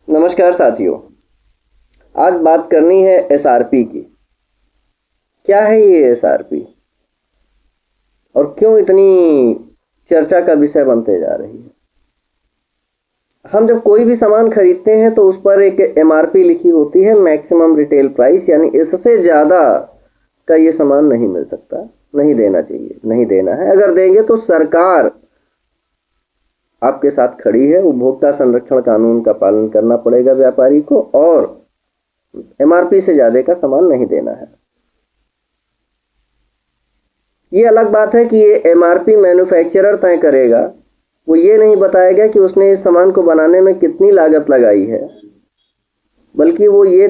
नमस्कार साथियों। आज बात करनी है एसआरपी की। क्या है ये एसआरपी और क्यों इतनी चर्चा का विषय बनते जा रही है। हम जब कोई भी सामान खरीदते हैं तो उस पर एक एमआरपी लिखी होती है, मैक्सिमम रिटेल प्राइस, यानी इससे ज़्यादा का ये सामान नहीं मिल सकता, नहीं देना चाहिए, नहीं देना है। अगर देंगे तो सरकार आपके साथ खड़ी है। उपभोक्ता संरक्षण कानून का पालन करना पड़ेगा व्यापारी को और एमआरपी से ज्यादा का सामान नहीं देना है। ये अलग बात है कि ये एमआरपी मैन्युफैक्चरर तय करेगा। वो ये नहीं बताएगा कि उसने इस सामान को बनाने में कितनी लागत लगाई है, बल्कि वो ये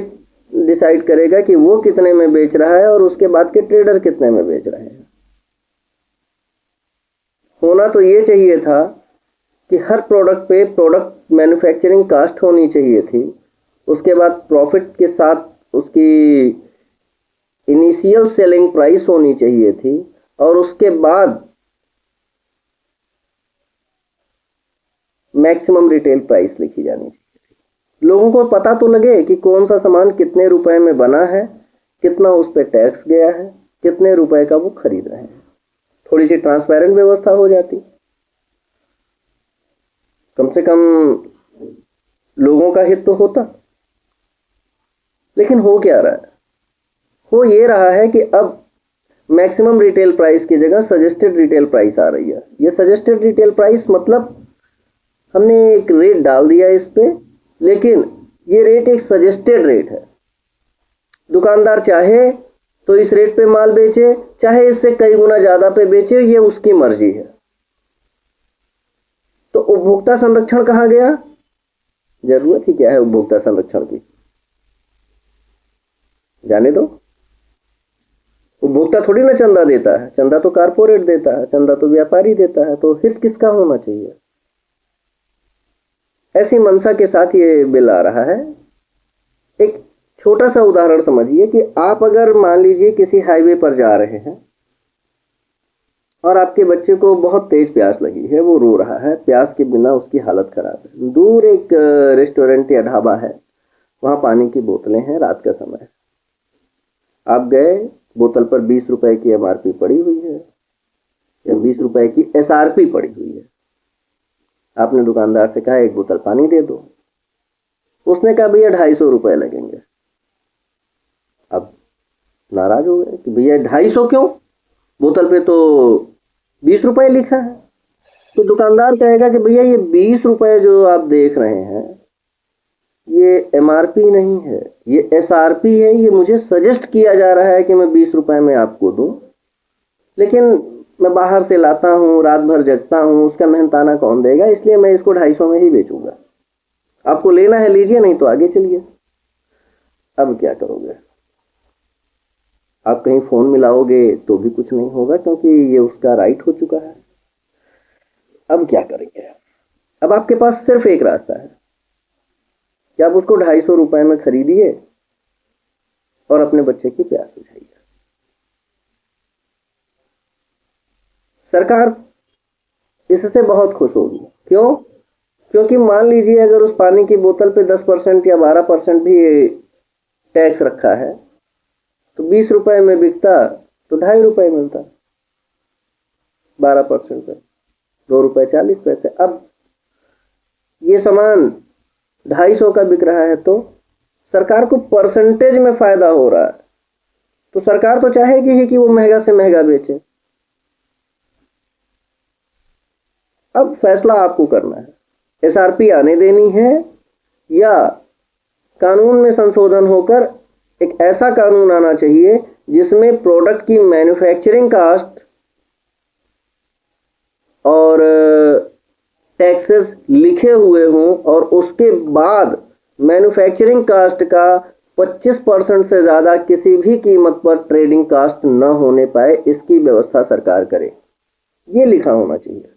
डिसाइड करेगा कि वो कितने में बेच रहा है और उसके बाद के ट्रेडर कितने में बेच रहे हैं। होना तो ये चाहिए था कि हर प्रोडक्ट पे प्रोडक्ट मैन्युफैक्चरिंग कास्ट होनी चाहिए थी, उसके बाद प्रॉफिट के साथ उसकी इनिशियल सेलिंग प्राइस होनी चाहिए थी और उसके बाद मैक्सिमम रिटेल प्राइस लिखी जानी चाहिए थी। लोगों को पता तो लगे कि कौन सा सामान कितने रुपए में बना है, कितना उस पर टैक्स गया है, कितने रुपए का वो खरीद रहे हैं। थोड़ी सी ट्रांसपेरेंट व्यवस्था हो जाती, कम से कम लोगों का हित तो होता। लेकिन हो क्या रहा है? हो ये रहा है कि अब मैक्सिमम रिटेल प्राइस की जगह सजेस्टेड रिटेल प्राइस आ रही है। ये सजेस्टेड रिटेल प्राइस मतलब हमने एक रेट डाल दिया इस पे, लेकिन ये रेट एक सजेस्टेड रेट है। दुकानदार चाहे तो इस रेट पे माल बेचे, चाहे इससे कई गुना ज्यादा पे बेचे, ये उसकी मर्जी है। तो उपभोक्ता संरक्षण कहाँ गया? जरूरत ही क्या है उपभोक्ता संरक्षण की? जाने दो। उपभोक्ता थोड़ी ना चंदा देता है, चंदा तो कारपोरेट देता है, चंदा तो व्यापारी देता है। तो हित किसका होना चाहिए? ऐसी मंशा के साथ ये बिल आ रहा है। एक छोटा सा उदाहरण समझिए कि आप अगर मान लीजिए किसी हाईवे पर जा रहे हैं और आपके बच्चे को बहुत तेज प्यास लगी है, वो रो रहा है, प्यास के बिना उसकी हालत खराब है। दूर एक रेस्टोरेंट या ढाबा है, वहां पानी की बोतलें हैं, रात का समय है। आप गए, बोतल पर 20 रुपए की एमआरपी पड़ी हुई है या 20 रुपए की एसआरपी पड़ी हुई है। आपने दुकानदार से कहा एक बोतल पानी दे दो, उसने कहा भैया 250 रुपए लगेंगे। अब नाराज हो गए कि भैया 250 क्यों, बोतल पे तो 20 रुपए लिखा है। तो दुकानदार कहेगा कि भैया ये 20 रुपए जो आप देख रहे हैं ये एमआरपी नहीं है, ये एसआरपी है। ये मुझे सजेस्ट किया जा रहा है कि मैं 20 रुपए में आपको दूं, लेकिन मैं बाहर से लाता हूं, रात भर जगता हूं, उसका मेहनताना कौन देगा, इसलिए मैं इसको 250 में ही बेचूंगा। आपको लेना है लीजिए, नहीं तो आगे चलिए। अब क्या करोगे? आप कहीं फोन मिलाओगे तो भी कुछ नहीं होगा, क्योंकि ये उसका राइट हो चुका है। अब क्या करेंगे? अब आपके पास सिर्फ एक रास्ता है कि आप उसको 250 रुपए में खरीदिए और अपने बच्चे की प्यास बुझाइए। सरकार इससे बहुत खुश होगी। क्यों? क्योंकि मान लीजिए अगर उस पानी की बोतल पे 10% या 12% भी टैक्स रखा है तो 20 रुपए में बिकता तो 2.5 रुपए मिलता, 12% पे 2 रुपए 40 पैसे। अब ये सामान 250 का बिक रहा है तो सरकार को परसेंटेज में फायदा हो रहा है, तो सरकार तो चाहेगी ही कि वो महंगा से महंगा बेचे। अब फैसला आपको करना है, एसआरपी आने देनी है या कानून में संशोधन होकर एक ऐसा कानून आना चाहिए जिसमें प्रोडक्ट की मैन्युफैक्चरिंग कास्ट और टैक्सेस लिखे हुए हों और उसके बाद मैन्युफैक्चरिंग कास्ट का 25% से ज्यादा किसी भी कीमत पर ट्रेडिंग कास्ट न होने पाए, इसकी व्यवस्था सरकार करे। ये लिखा होना चाहिए।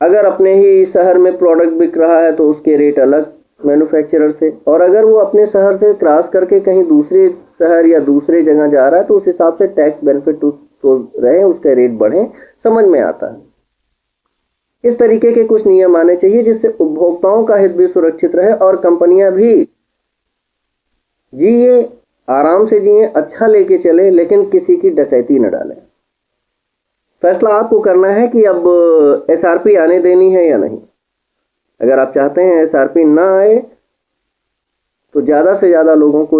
अगर अपने ही शहर में प्रोडक्ट बिक रहा है तो उसके रेट अलग मैन्युफैक्चरर से, और अगर वो अपने शहर से क्रॉस करके कहीं दूसरे शहर या दूसरे जगह जा रहा है तो उस हिसाब से टैक्स बेनिफिट तो रहे, उसके रेट बढ़े, समझ में आता है। इस तरीके के कुछ नियम आने चाहिए जिससे उपभोक्ताओं का हित भी सुरक्षित रहे और कंपनियां भी जिए, आराम से जिए, अच्छा लेके चले, लेकिन किसी की डकैती न डालें। फैसला आपको करना है कि अब एसआरपी आने देनी है या नहीं। अगर आप चाहते हैं एसआरपी ना आए तो ज़्यादा से ज़्यादा लोगों को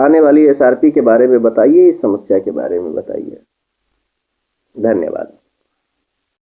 आने वाली एसआरपी के बारे में बताइए, इस समस्या के बारे में बताइए। धन्यवाद।